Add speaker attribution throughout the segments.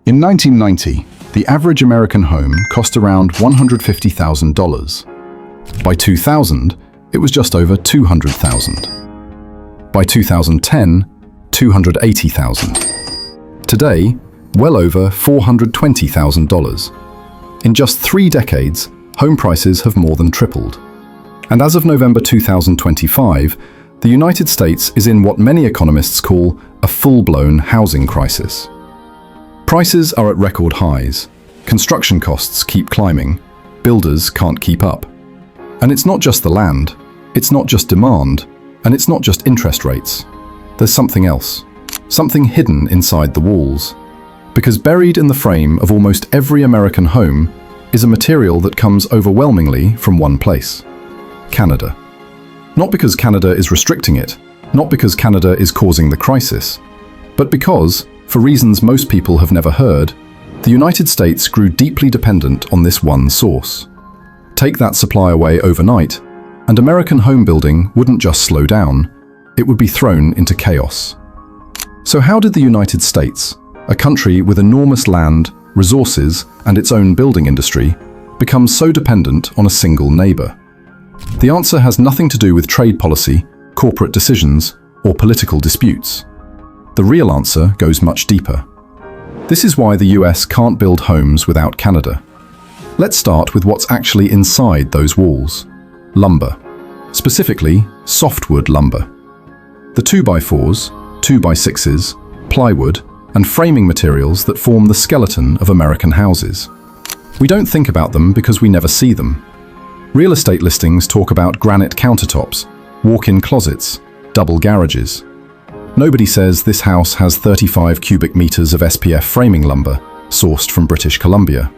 Speaker 1: In 1990, the average American home cost around $150,000. By 2000, it was just over $200,000. By 2010, $280,000. Today, well over $420,000. In just 3 decades, home prices have more than tripled. And as of November 2025, the United States is in what many economists call a full-blown housing crisis. Prices are at record highs. Construction costs keep climbing. Builders can't keep up. And it's not just the land, it's not just demand, and it's not just interest rates. There's something else. Something hidden inside the walls. Because buried in the frame of almost every American home is a material that comes overwhelmingly from one place: Canada. Not because Canada is restricting it, not because Canada is causing the crisis, but because, for reasons most people have never heard, the United States grew deeply dependent on this one source. Take that supply away overnight, and American home building wouldn't just slow down, it would be thrown into chaos. So how did the United States, a country with enormous land, resources, and its own building industry, become so dependent on a single neighbor? The answer has nothing to do with trade policy, corporate decisions, or political disputes. The real answer goes much deeper. This is why the US can't build homes without Canada. Let's start with what's actually inside those walls: lumber. Specifically, softwood lumber. The 2x4s, 2x6s, plywood, and framing materials that form the skeleton of American houses. We don't think about them because we never see them. Real estate listings talk about granite countertops, walk-in closets, double garages. Nobody says this house has 35 cubic meters of SPF framing lumber, sourced from British Columbia.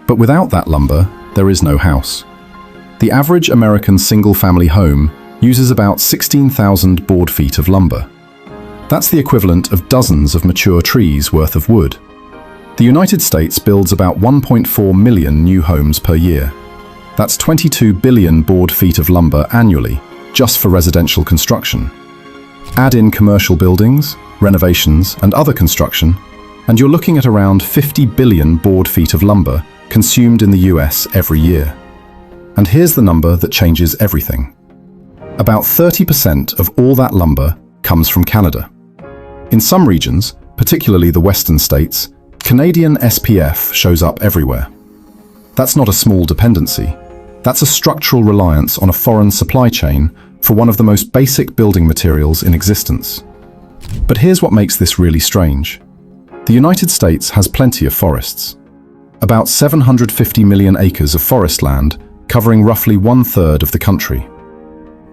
Speaker 1: But without that lumber, there is no house. The average American single-family home uses about 16,000 board feet of lumber. That's the equivalent of dozens of mature trees worth of wood. The United States builds about 1.4 million new homes per year. That's 22 billion board feet of lumber annually, just for residential construction. Add in commercial buildings, renovations, and other construction, and you're looking at around 50 billion board feet of lumber consumed in the US every year. And here's the number that changes everything. About 30% of all that lumber comes from Canada. In some regions, particularly the western states, Canadian SPF shows up everywhere. That's not a small dependency. That's a structural reliance on a foreign supply chain for one of the most basic building materials in existence. But here's what makes this really strange. The United States has plenty of forests. About 750 million acres of forest land, covering roughly 1/3 of the country.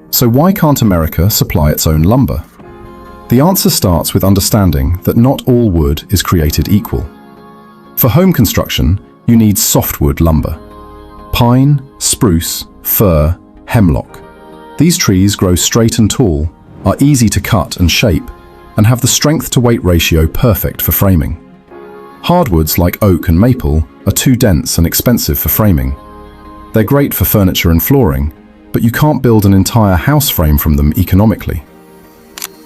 Speaker 1: So why can't America supply its own lumber? The answer starts with understanding that not all wood is created equal. For home construction, you need softwood lumber. Pine, spruce, fir, hemlock. These trees grow straight and tall, are easy to cut and shape, and have the strength-to-weight ratio perfect for framing. Hardwoods like oak and maple are too dense and expensive for framing. They're great for furniture and flooring, but you can't build an entire house frame from them economically.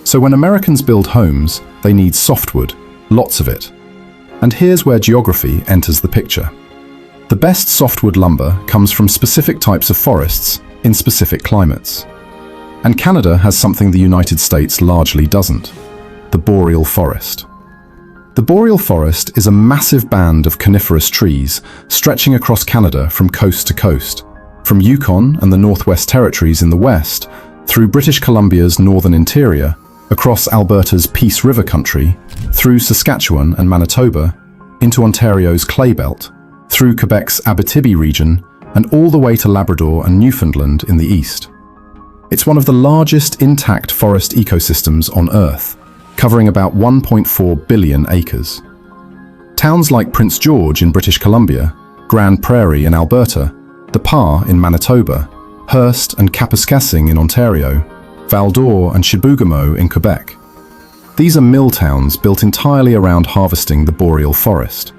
Speaker 1: So when Americans build homes, they need softwood, lots of it. And here's where geography enters the picture. The best softwood lumber comes from specific types of forests in specific climates. And Canada has something the United States largely doesn't: the boreal forest. The boreal forest is a massive band of coniferous trees stretching across Canada from coast to coast, from Yukon and the Northwest Territories in the west, through British Columbia's northern interior, across Alberta's Peace River country, through Saskatchewan and Manitoba, into Ontario's Clay Belt, through Quebec's Abitibi region, and all the way to Labrador and Newfoundland in the east. It's one of the largest intact forest ecosystems on Earth, covering about 1.4 billion acres. Towns like Prince George in British Columbia, Grand Prairie in Alberta, The Pas in Manitoba, Hearst and Kapuskasing in Ontario, Val-d'Or and Chibougamau in Quebec. These are mill towns built entirely around harvesting the boreal forest.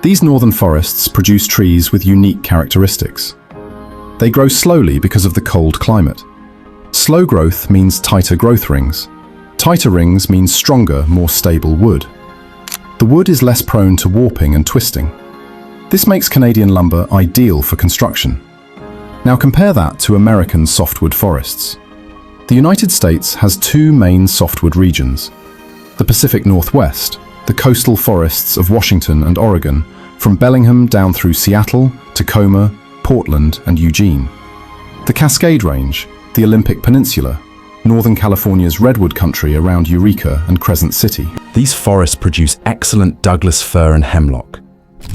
Speaker 1: These northern forests produce trees with unique characteristics. They grow slowly because of the cold climate. Slow growth means tighter growth rings. Tighter rings means stronger, more stable wood. The wood is less prone to warping and twisting. This makes Canadian lumber ideal for construction. Now compare that to American softwood forests. The United States has two main softwood regions: the Pacific Northwest, the coastal forests of Washington and Oregon, from Bellingham down through Seattle, Tacoma, Portland, and Eugene. The Cascade Range, the Olympic Peninsula, Northern California's redwood country around Eureka and Crescent City.
Speaker 2: These forests produce excellent Douglas fir and hemlock.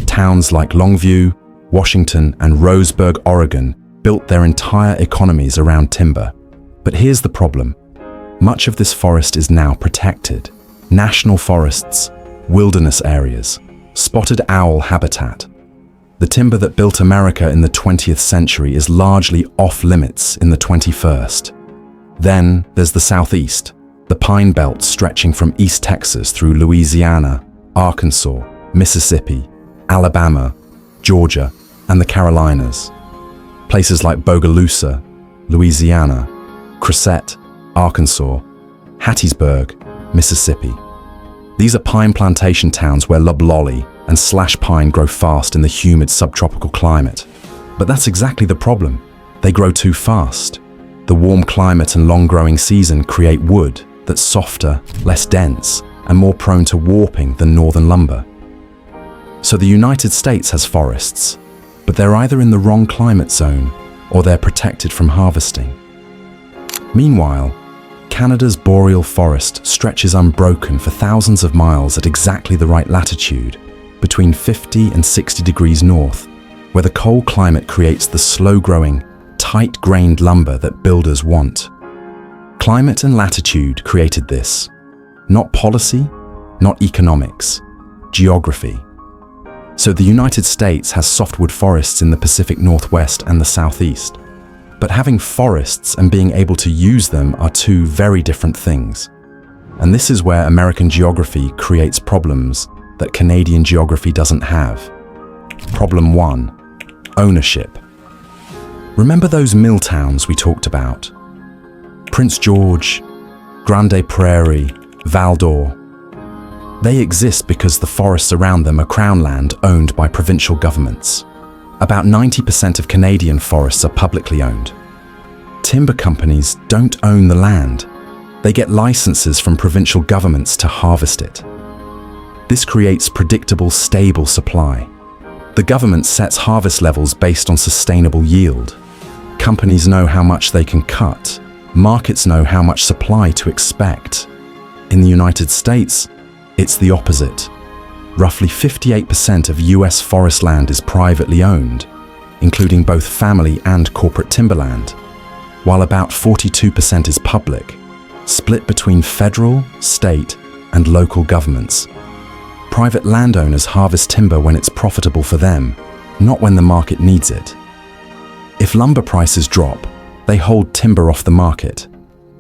Speaker 2: Towns like Longview, Washington, and Roseburg, Oregon, built their entire economies around timber. But here's the problem. Much of this forest is now protected. National forests, wilderness areas, spotted owl habitat. The timber that built America in the 20th century is largely off-limits in the 21st. Then there's the Southeast, the Pine Belt stretching from East Texas through Louisiana, Arkansas, Mississippi, Alabama, Georgia, and the Carolinas. Places like Bogalusa, Louisiana, Cressette, Arkansas, Hattiesburg, Mississippi. These are pine plantation towns where loblolly and slash pine grow fast in the humid subtropical climate. But that's exactly the problem. They grow too fast. The warm climate and long growing season create wood that's softer, less dense, and more prone to warping than northern lumber. So the United States has forests, but they're either in the wrong climate zone or they're protected from harvesting. Meanwhile, Canada's boreal forest stretches unbroken for thousands of miles at exactly the right latitude, between 50 and 60 degrees north, where the cold climate creates the slow-growing, tight-grained lumber that builders want. Climate and latitude created this. Not policy, not economics, geography. So the United States has softwood forests in the Pacific Northwest and the Southeast. But having forests and being able to use them are two very different things. And this is where American geography creates problems that Canadian geography doesn't have. Problem 1. Ownership. Remember those mill towns we talked about? Prince George, Grande Prairie, Val d'Or. They exist because the forests around them are crown land owned by provincial governments. About 90% of Canadian forests are publicly owned. Timber companies don't own the land. They get licenses from provincial governments to harvest it. This creates predictable, stable supply. The government sets harvest levels based on sustainable yield. Companies know how much they can cut. Markets know how much supply to expect. In the United States, it's the opposite. Roughly 58% of US forest land is privately owned, including both family and corporate timberland, while about 42% is public, split between federal, state, and local governments. Private landowners harvest timber when it's profitable for them, not when the market needs it. If lumber prices drop, they hold timber off the market.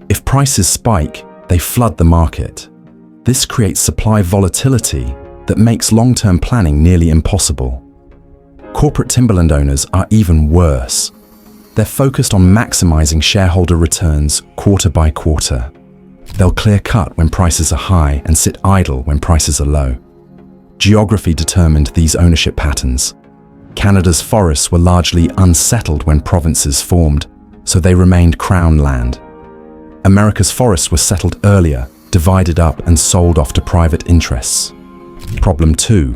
Speaker 2: If prices spike, they flood the market. This creates supply volatility that makes long-term planning nearly impossible. Corporate timberland owners are even worse. They're focused on maximizing shareholder returns quarter by quarter. They'll clear cut when prices are high and sit idle when prices are low. Geography determined these ownership patterns. Canada's forests were largely unsettled when provinces formed, so they remained crown land. America's forests were settled earlier, divided up and sold off to private interests. Problem 2.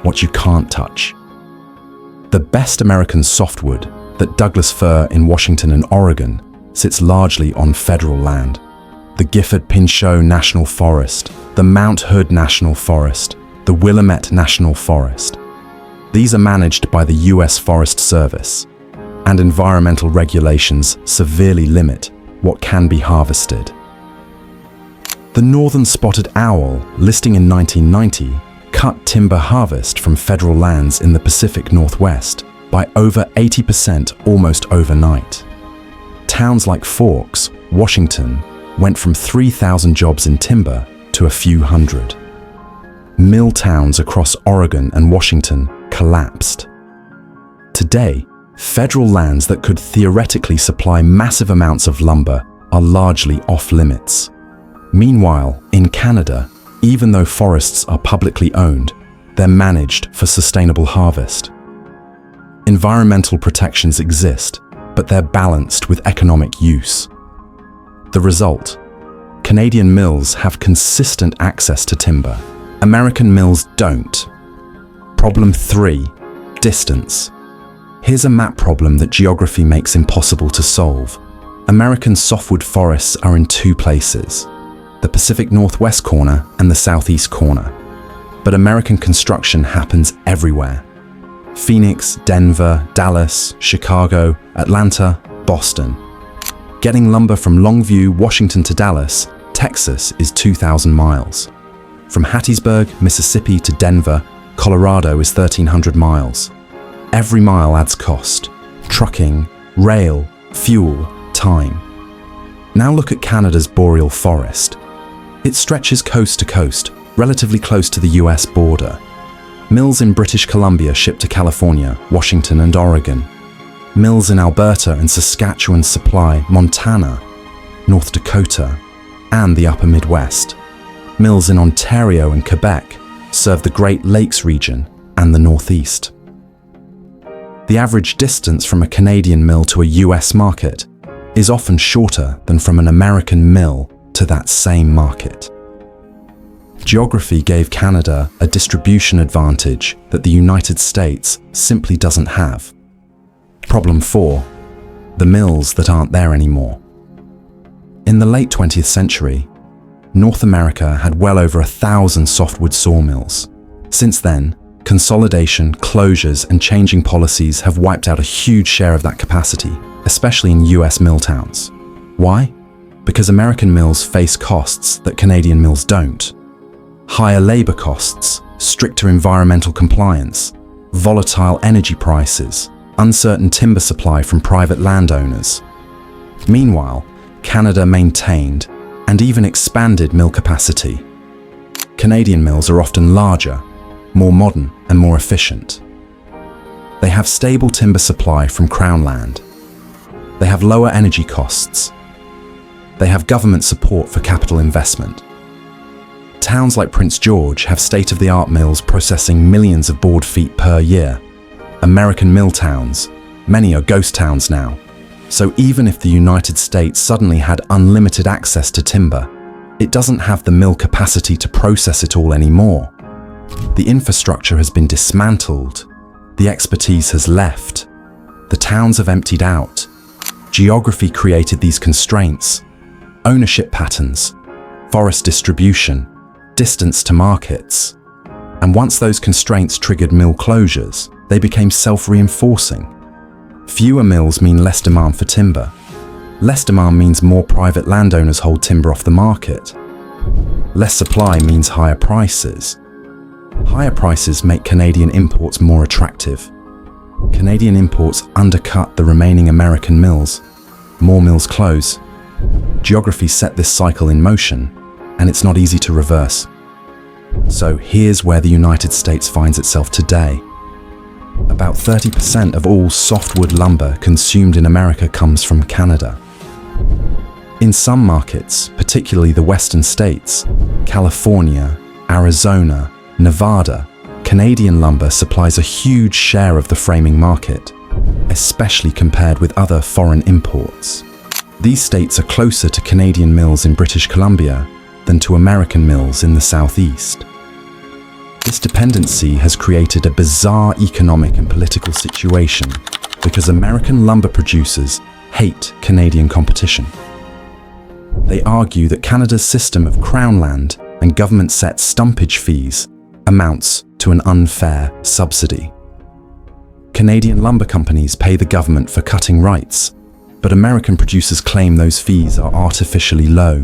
Speaker 2: What you can't touch. The best American softwood, that Douglas fir in Washington and Oregon, sits largely on federal land. The Gifford-Pinchot National Forest, the Mount Hood National Forest, the Willamette National Forest. These are managed by the US Forest Service, and environmental regulations severely limit what can be harvested. The northern spotted owl, listing in 1990, cut timber harvest from federal lands in the Pacific Northwest by over 80% almost overnight. Towns like Forks, Washington, went from 3,000 jobs in timber to a few hundred. Mill towns across Oregon and Washington collapsed. Today, federal lands that could theoretically supply massive amounts of lumber are largely off-limits. Meanwhile, in Canada, Even though forests are publicly owned, they're managed for sustainable harvest. Environmental protections exist, but they're balanced with economic use. The result: Canadian mills have consistent access to timber. American mills don't. Problem 3. Distance. Here's a map problem that geography makes impossible to solve. American softwood forests are in 2 places: the Pacific Northwest corner and the Southeast corner. But American construction happens everywhere. Phoenix, Denver, Dallas, Chicago, Atlanta, Boston. Getting lumber from Longview, Washington to Dallas, Texas is 2,000 miles. From Hattiesburg, Mississippi to Denver, Colorado is 1,300 miles. Every mile adds cost: trucking, rail, fuel, time. Now look at Canada's boreal forest. It stretches coast to coast, relatively close to the US border. Mills in British Columbia ship to California, Washington, and Oregon. Mills in Alberta and Saskatchewan supply Montana, North Dakota, and the upper Midwest. Mills in Ontario and Quebec serve the Great Lakes region and the Northeast. The average distance from a Canadian mill to a US market is often shorter than from an American mill to that same market. Geography gave Canada a distribution advantage that the United States simply doesn't have. Problem 4. The mills that aren't there anymore. In the late 20th century, North America had well over 1,000 softwood sawmills. Since then, consolidation, closures, and changing policies have wiped out a huge share of that capacity, especially in US mill towns. Why? Because American mills face costs that Canadian mills don't. Higher labor costs, stricter environmental compliance, volatile energy prices, uncertain timber supply from private landowners. Meanwhile, Canada maintained and even expanded mill capacity. Canadian mills are often larger, more modern, and more efficient. They have stable timber supply from Crown land. They have lower energy costs. They have government support for capital investment. Towns like Prince George have state-of-the-art mills processing millions of board feet per year. American mill towns, many are ghost towns now. So even if the United States suddenly had unlimited access to timber, it doesn't have the mill capacity to process it all anymore. The infrastructure has been dismantled. The expertise has left. The towns have emptied out. Geography created these constraints: ownership patterns, forest distribution, distance to markets. And once those constraints triggered mill closures, they became self-reinforcing. Fewer mills mean less demand for timber. Less demand means more private landowners hold timber off the market. Less supply means higher prices. Higher prices make Canadian imports more attractive. Canadian imports undercut the remaining American mills. More mills close. Geography set this cycle in motion, and it's not easy to reverse. So here's where the United States finds itself today. About 30% of all softwood lumber consumed in America comes from Canada. In some markets, particularly the western states, California, Arizona, Nevada, Canadian lumber supplies a huge share of the framing market, especially compared with other foreign imports. These states are closer to Canadian mills in British Columbia than to American mills in the Southeast. This dependency has created a bizarre economic and political situation because American lumber producers hate Canadian competition. They argue that Canada's system of Crown land and government-set stumpage fees amounts to an unfair subsidy. Canadian lumber companies pay the government for cutting rights, but American producers claim those fees are artificially low.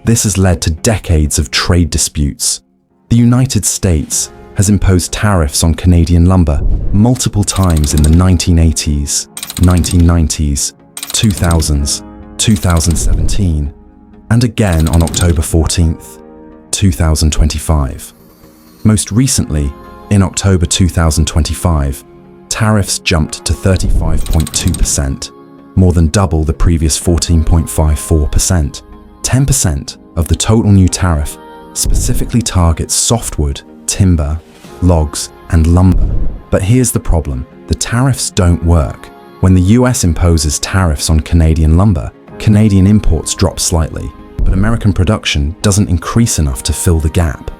Speaker 2: This has led to decades of trade disputes. The United States has imposed tariffs on Canadian lumber multiple times in the 1980s, 1990s, 2000s, 2017, and again on October 14th, 2025. Most recently, in October 2025, tariffs jumped to 35.2%, more than double the previous 14.54%. 10% of the total new tariff specifically targets softwood, timber, logs, and lumber. But here's the problem. The tariffs don't work. When the US imposes tariffs on Canadian lumber, Canadian imports drop slightly, but American production doesn't increase enough to fill the gap.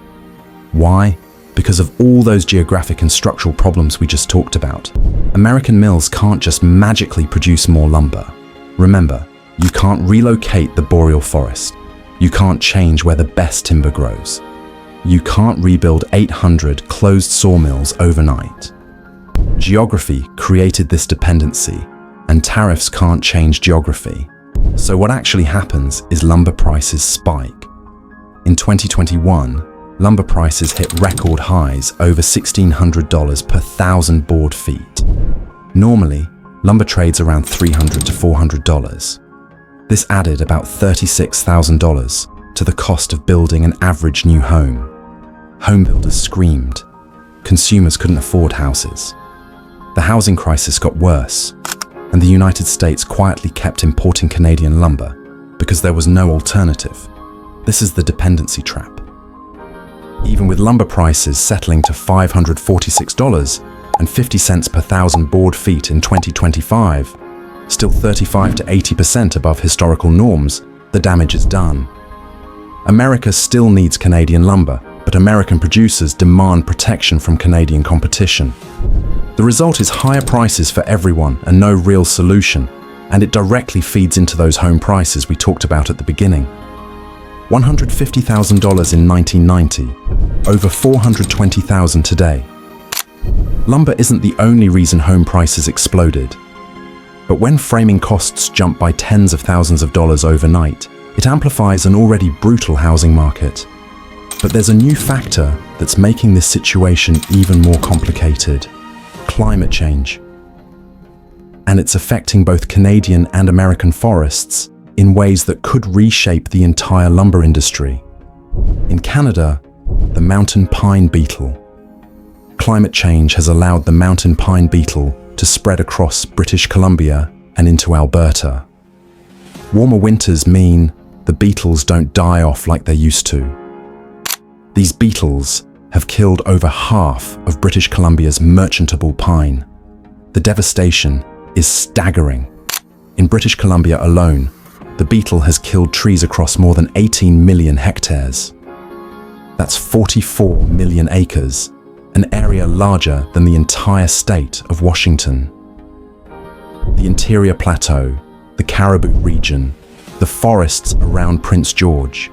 Speaker 2: Why? Because of all those geographic and structural problems we just talked about. American mills can't just magically produce more lumber. Remember, you can't relocate the boreal forest. You can't change where the best timber grows. You can't rebuild 800 closed sawmills overnight. Geography created this dependency, and tariffs can't change geography. So what actually happens is lumber prices spike. In 2021, lumber prices hit record highs over $1,600 per 1,000 board feet. Normally, lumber trades around $300 to $400. This added about $36,000 to the cost of building an average new home. Home builders screamed. Consumers couldn't afford houses. The housing crisis got worse, and the United States quietly kept importing Canadian lumber because there was no alternative. This is the dependency trap. Even with lumber prices settling to $546.50 per 1,000 board feet in 2025, still 35 to 80% above historical norms, the damage is done. America still needs Canadian lumber, but American producers demand protection from Canadian competition. The result is higher prices for everyone and no real solution, and it directly feeds into those home prices we talked about at the beginning. $150,000 in 1990, over $420,000 today. Lumber isn't the only reason home prices exploded. But when framing costs jump by tens of thousands of dollars overnight, it amplifies an already brutal housing market. But there's a new factor that's making this situation even more complicated: climate change. And it's affecting both Canadian and American forests in ways that could reshape the entire lumber industry. In Canada, the mountain pine beetle. Climate change has allowed the mountain pine beetle to spread across British Columbia and into Alberta. Warmer winters mean the beetles don't die off like they used to. These beetles have killed over half of British Columbia's merchantable pine. The devastation is staggering. In British Columbia alone, the beetle has killed trees across more than 18 million hectares. That's 44 million acres, an area larger than the entire state of Washington. The interior plateau, the Cariboo region, the forests around Prince George,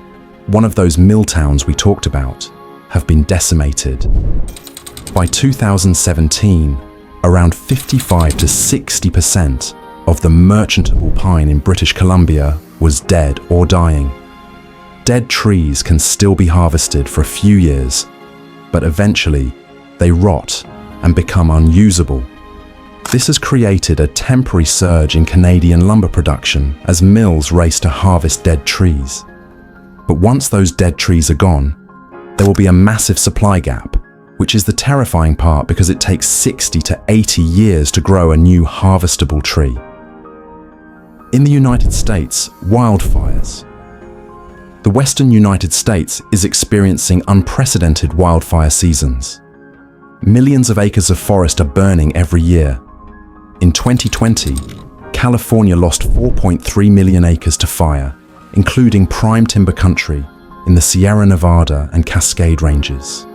Speaker 2: one of those mill towns we talked about, have been decimated. By 2017, around 55 to 60% of the merchantable pine in British Columbia was dead or dying. Dead trees can still be harvested for a few years, but eventually they rot and become unusable. This has created a temporary surge in Canadian lumber production as mills race to harvest dead trees. But once those dead trees are gone, there will be a massive supply gap, which is the terrifying part because it takes 60 to 80 years to grow a new harvestable tree. In the United States, wildfires. The western United States is experiencing unprecedented wildfire seasons. Millions of acres of forest are burning every year. In 2020, California lost 4.3 million acres to fire, including prime timber country in the Sierra Nevada and Cascade Ranges.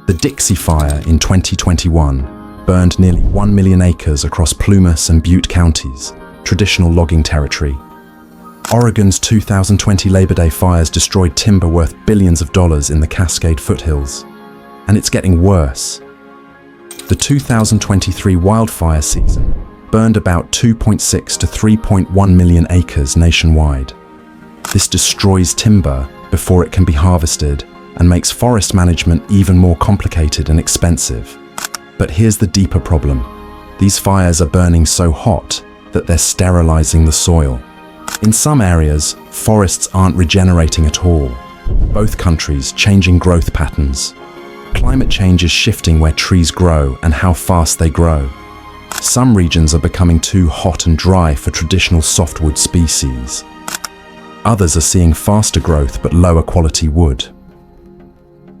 Speaker 2: The Dixie Fire in 2021 burned nearly 1 million acres across Plumas and Butte counties, traditional logging territory. Oregon's 2020 Labor Day fires destroyed timber worth billions of dollars in the Cascade foothills. And it's getting worse. The 2023 wildfire season burned about 2.6 to 3.1 million acres nationwide. This destroys timber before it can be harvested and makes forest management even more complicated and expensive. But here's the deeper problem. These fires are burning so hot that they're sterilizing the soil. In some areas, forests aren't regenerating at all. Both countries changing growth patterns. Climate change is shifting where trees grow and how fast they grow. Some regions are becoming too hot and dry for traditional softwood species. Others are seeing faster growth but lower quality wood.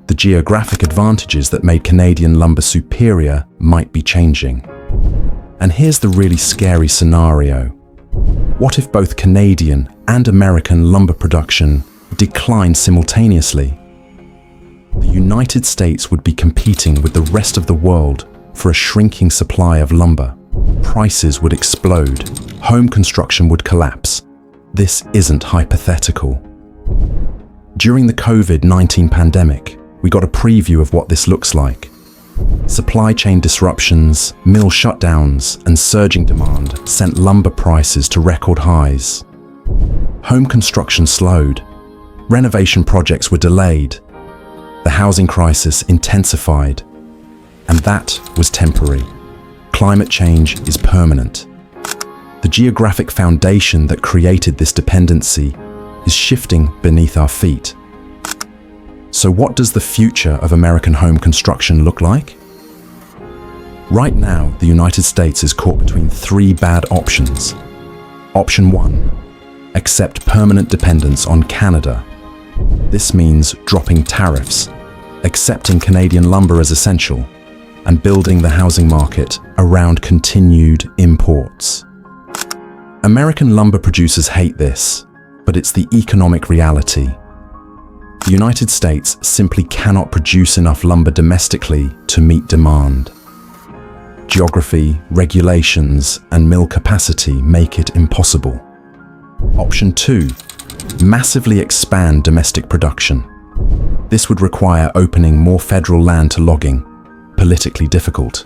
Speaker 2: the geographic advantages that made Canadian lumber superior might be changing. And here's the really scary scenario. What if both Canadian and American lumber production declined simultaneously? The United States would be competing with the rest of the world for a shrinking supply of lumber. Prices would explode. Home construction would collapse. This isn't hypothetical. During the COVID-19 pandemic, we got a preview of what this looks like. Supply chain disruptions, mill shutdowns, and surging demand sent lumber prices to record highs. Home construction slowed. Renovation projects were delayed. The housing crisis intensified. And that was temporary. Climate change is permanent. The geographic foundation that created this dependency is shifting beneath our feet. So what does the future of American home construction look like? Right now, the United States is caught between three bad options. Option 1, accept permanent dependence on Canada. This means dropping tariffs, accepting Canadian lumber as essential, and building the housing market around continued imports. American lumber producers hate this, but it's the economic reality. The United States simply cannot produce enough lumber domestically to meet demand. Geography, regulations, and mill capacity make it impossible. Option 2, massively expand domestic production. This would require opening more federal land to logging, politically difficult.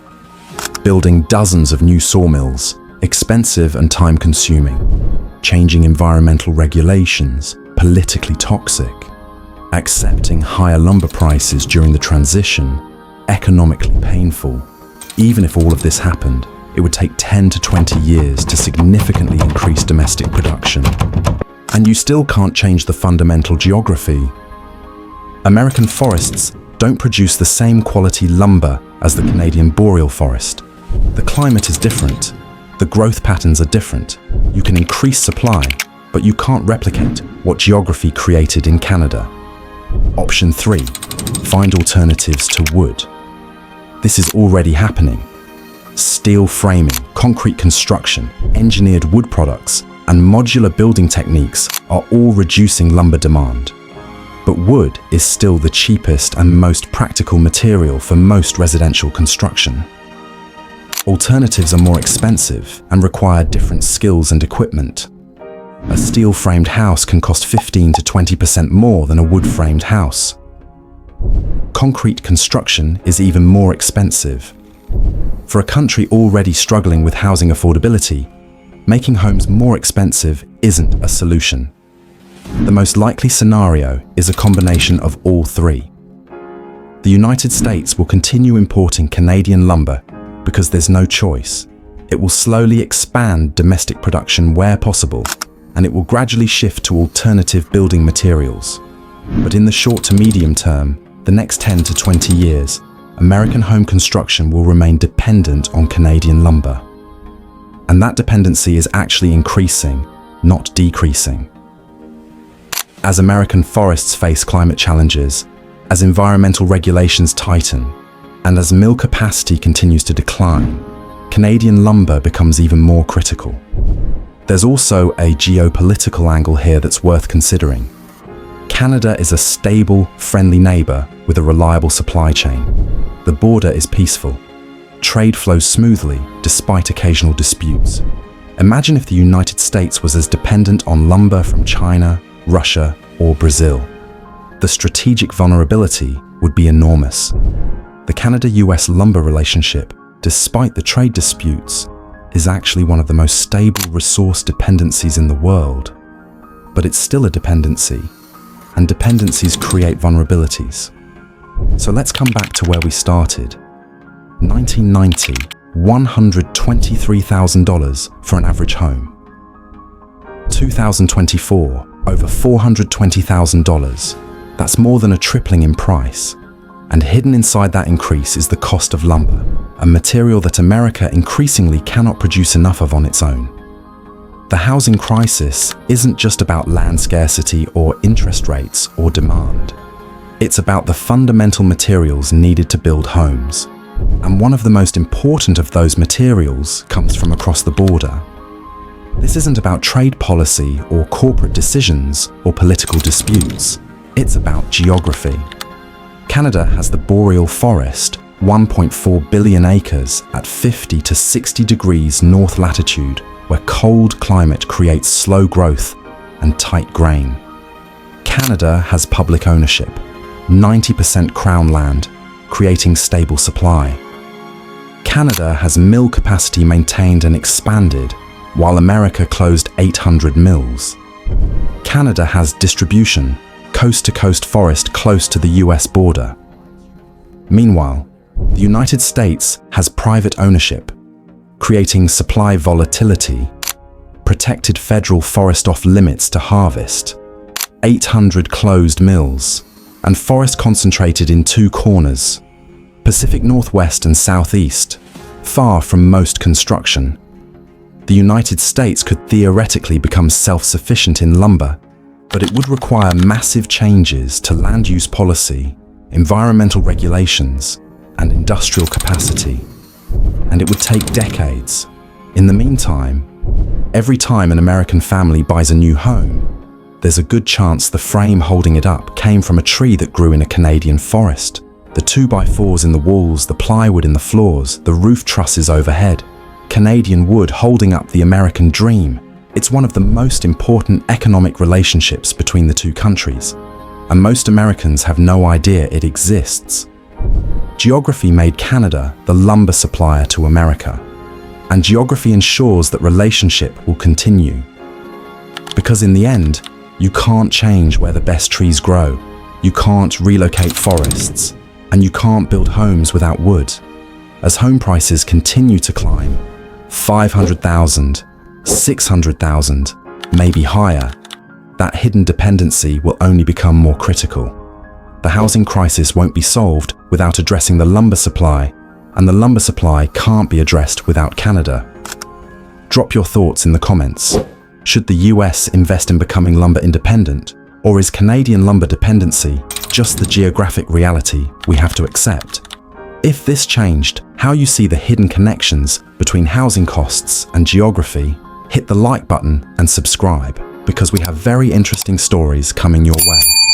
Speaker 2: Building dozens of new sawmills, expensive and time-consuming. Changing environmental regulations, politically toxic. Accepting higher lumber prices during the transition, economically painful. Even if all of this happened, it would take 10 to 20 years to significantly increase domestic production. And you still can't change the fundamental geography. American forests don't produce the same quality lumber as the Canadian boreal forest. The climate is different. The growth patterns are different. You can increase supply, but you can't replicate what geography created in Canada. Option 3, find alternatives to wood. This is already happening. Steel framing, concrete construction, engineered wood products, and modular building techniques are all reducing lumber demand. But wood is still the cheapest and most practical material for most residential construction. Alternatives are more expensive and require different skills and equipment. A steel-framed house can cost 15 to 20% more than a wood-framed house. Concrete construction is even more expensive. For a country already struggling with housing affordability, making homes more expensive isn't a solution. The most likely scenario is a combination of all three. The United States will continue importing Canadian lumber because there's no choice. It will slowly expand domestic production where possible, and it will gradually shift to alternative building materials. But in the short to medium term, the next 10 to 20 years, American home construction will remain dependent on Canadian lumber. And that dependency is actually increasing, not decreasing. As American forests face climate challenges, as environmental regulations tighten, and as mill capacity continues to decline, Canadian lumber becomes even more critical. There's also a geopolitical angle here that's worth considering. Canada is a stable, friendly neighbor with a reliable supply chain. The border is peaceful. Trade flows smoothly despite occasional disputes. Imagine if the United States was as dependent on lumber from China, Russia, or Brazil. The strategic vulnerability would be enormous. The Canada-US lumber relationship, despite the trade disputes, is actually one of the most stable resource dependencies in the world. But it's still a dependency, and dependencies create vulnerabilities. So let's come back to where we started. 1990, $123,000 for an average home. 2024, over $420,000. That's more than a tripling in price. And hidden inside that increase is the cost of lumber, a material that America increasingly cannot produce enough of on its own. The housing crisis isn't just about land scarcity or interest rates or demand. It's about the fundamental materials needed to build homes. And one of the most important of those materials comes from across the border. This isn't about trade policy or corporate decisions or political disputes. It's about geography. Canada has the boreal forest, 1.4 billion acres at 50 to 60 degrees north latitude, where cold climate creates slow growth and tight grain. Canada has public ownership, 90% crown land, creating stable supply. Canada has mill capacity maintained and expanded, while America closed 800 mills. Canada has distribution, coast-to-coast forest close to the US border. Meanwhile, the United States has private ownership, creating supply volatility, protected federal forest off-limits to harvest, 800 closed mills, and forest concentrated in two corners, Pacific Northwest and Southeast, far from most construction. The United States could theoretically become self-sufficient in lumber, but it would require massive changes to land use policy, environmental regulations, and industrial capacity. And it would take decades. In the meantime, every time an American family buys a new home, there's a good chance the frame holding it up came from a tree that grew in a Canadian forest. The 2x4s in the walls, the plywood in the floors, the roof trusses overhead. Canadian wood holding up the American dream. It's one of the most important economic relationships between the two countries, and most Americans have no idea it exists. Geography made Canada the lumber supplier to America, and geography ensures that relationship will continue. Because in the end, you can't change where the best trees grow, you can't relocate forests, and you can't build homes without wood. As home prices continue to climb, 500,000, 600,000, maybe higher, that hidden dependency will only become more critical. The housing crisis won't be solved without addressing the lumber supply, and the lumber supply can't be addressed without Canada. Drop your thoughts in the comments. Should the US invest in becoming lumber independent, or is Canadian lumber dependency just the geographic reality we have to accept? If this changed how you see the hidden connections between housing costs and geography, hit the like button and subscribe, because we have very interesting stories coming your way.